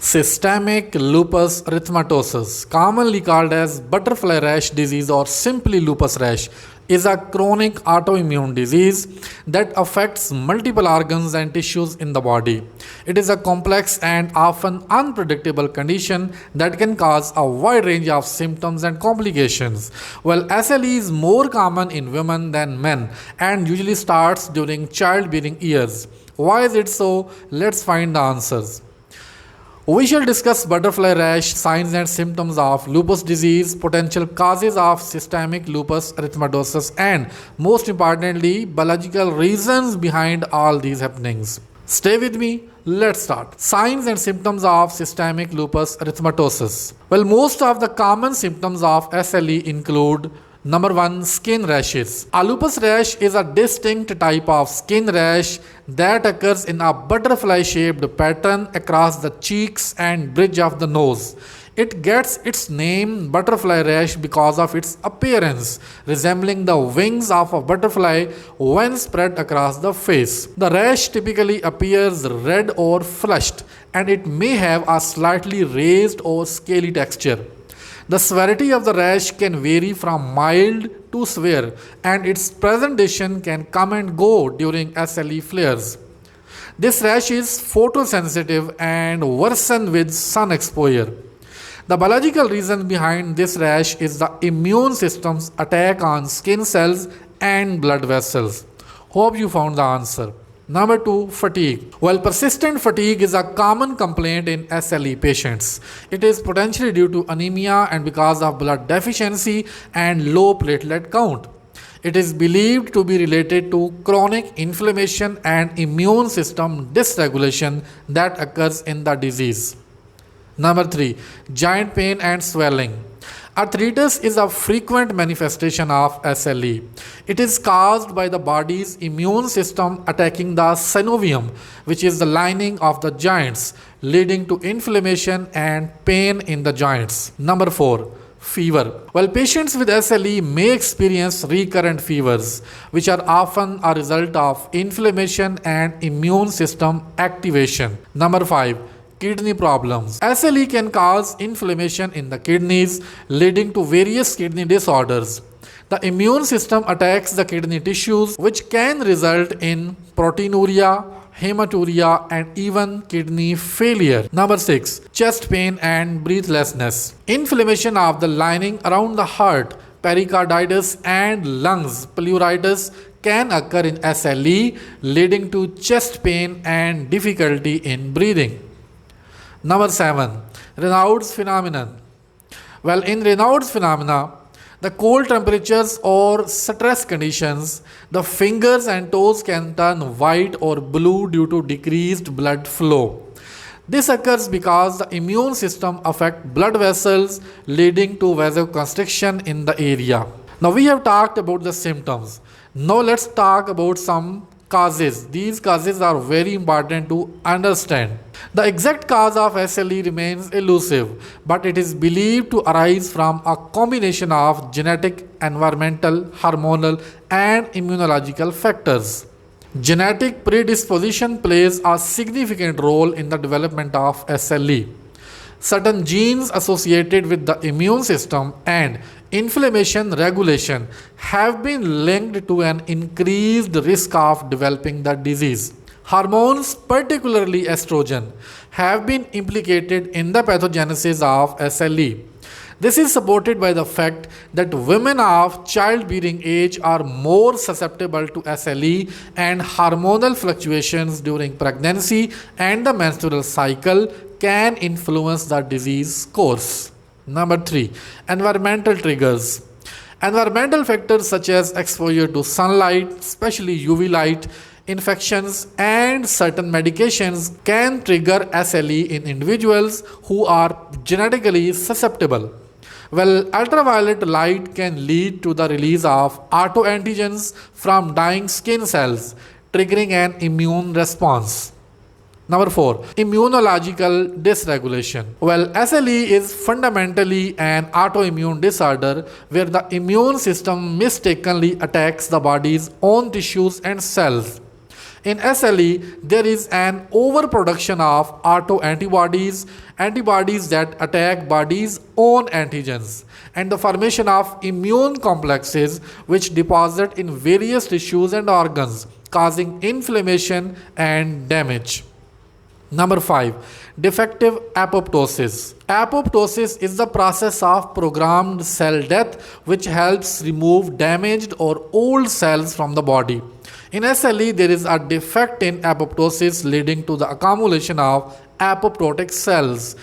Systemic lupus erythematosus, commonly called as butterfly rash disease or simply lupus rash, is a chronic autoimmune disease that affects multiple organs and tissues in the body. It is a complex and often unpredictable condition that can cause a wide range of symptoms and complications. While SLE is more common in women than men and usually starts during childbearing years. Why is it so? Let's find the answers. We shall discuss butterfly rash, signs and symptoms of lupus disease, potential causes of systemic lupus erythematosus, and most importantly, biological reasons behind all these happenings. Stay with me. Let's start. Signs and symptoms of systemic lupus erythematosus. Well, most of the common symptoms of SLE include Number 1. Skin rashes. A lupus rash is a distinct type of skin rash that occurs in a butterfly-shaped pattern across the cheeks and bridge of the nose. It gets its name butterfly rash because of its appearance, resembling the wings of a butterfly when spread across the face. The rash typically appears red or flushed, and it may have a slightly raised or scaly texture. The severity of the rash can vary from mild to severe, and its presentation can come and go during SLE flares. This rash is photosensitive and worsens with sun exposure. The biological reason behind this rash is the immune system's attack on skin cells and blood vessels. Hope you found the answer. Number 2. Fatigue. Well, persistent fatigue is a common complaint in SLE patients. It is potentially due to anemia and because of blood deficiency and low platelet count. It is believed to be related to chronic inflammation and immune system dysregulation that occurs in the disease. Number 3. Joint pain and swelling. Arthritis is a frequent manifestation of SLE. It is caused by the body's immune system attacking the synovium, which is the lining of the joints, leading to inflammation and pain in the joints. Number 4. Fever. Well, patients with SLE may experience recurrent fevers, which are often a result of inflammation and immune system activation. Number 5. Kidney problems. SLE can cause inflammation in the kidneys, leading to various kidney disorders. The immune system attacks the kidney tissues, which can result in proteinuria, hematuria, and even kidney failure. Number 6. Chest pain and breathlessness. Inflammation of the lining around the heart, pericarditis, and lungs, pleuritis, can occur in SLE, leading to chest pain and difficulty in breathing. Number 7. Raynaud's phenomenon. Well, in Raynaud's phenomena, the cold temperatures or stress conditions, the fingers and toes can turn white or blue due to decreased blood flow. This occurs because the immune system affects blood vessels, leading to vasoconstriction in the area. Now we have talked about the symptoms. Now let's talk about some causes. These causes are very important to understand. The exact cause of SLE remains elusive, but it is believed to arise from a combination of genetic, environmental, hormonal, and immunological factors. Genetic predisposition plays a significant role in the development of SLE. Certain genes associated with the immune system and inflammation regulation have been linked to an increased risk of developing the disease. Hormones, particularly estrogen, have been implicated in the pathogenesis of SLE. This is supported by the fact that women of childbearing age are more susceptible to SLE, and hormonal fluctuations during pregnancy and the menstrual cycle can influence the disease course. Number 3. Environmental triggers. Environmental factors such as exposure to sunlight, especially UV light, infections, and certain medications can trigger SLE in individuals who are genetically susceptible. Well, ultraviolet light can lead to the release of autoantigens from dying skin cells, triggering an immune response. Number 4. Immunological dysregulation. Well, SLE is fundamentally an autoimmune disorder where the immune system mistakenly attacks the body's own tissues and cells. In SLE, there is an overproduction of autoantibodies, antibodies that attack body's own antigens, and the formation of immune complexes which deposit in various tissues and organs, causing inflammation and damage. Number 5. Defective apoptosis. Apoptosis is the process of programmed cell death which helps remove damaged or old cells from the body. In SLE, there is a defect in apoptosis leading to the accumulation of apoptotic cells.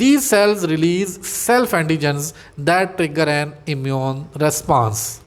These cells release self-antigens that trigger an immune response.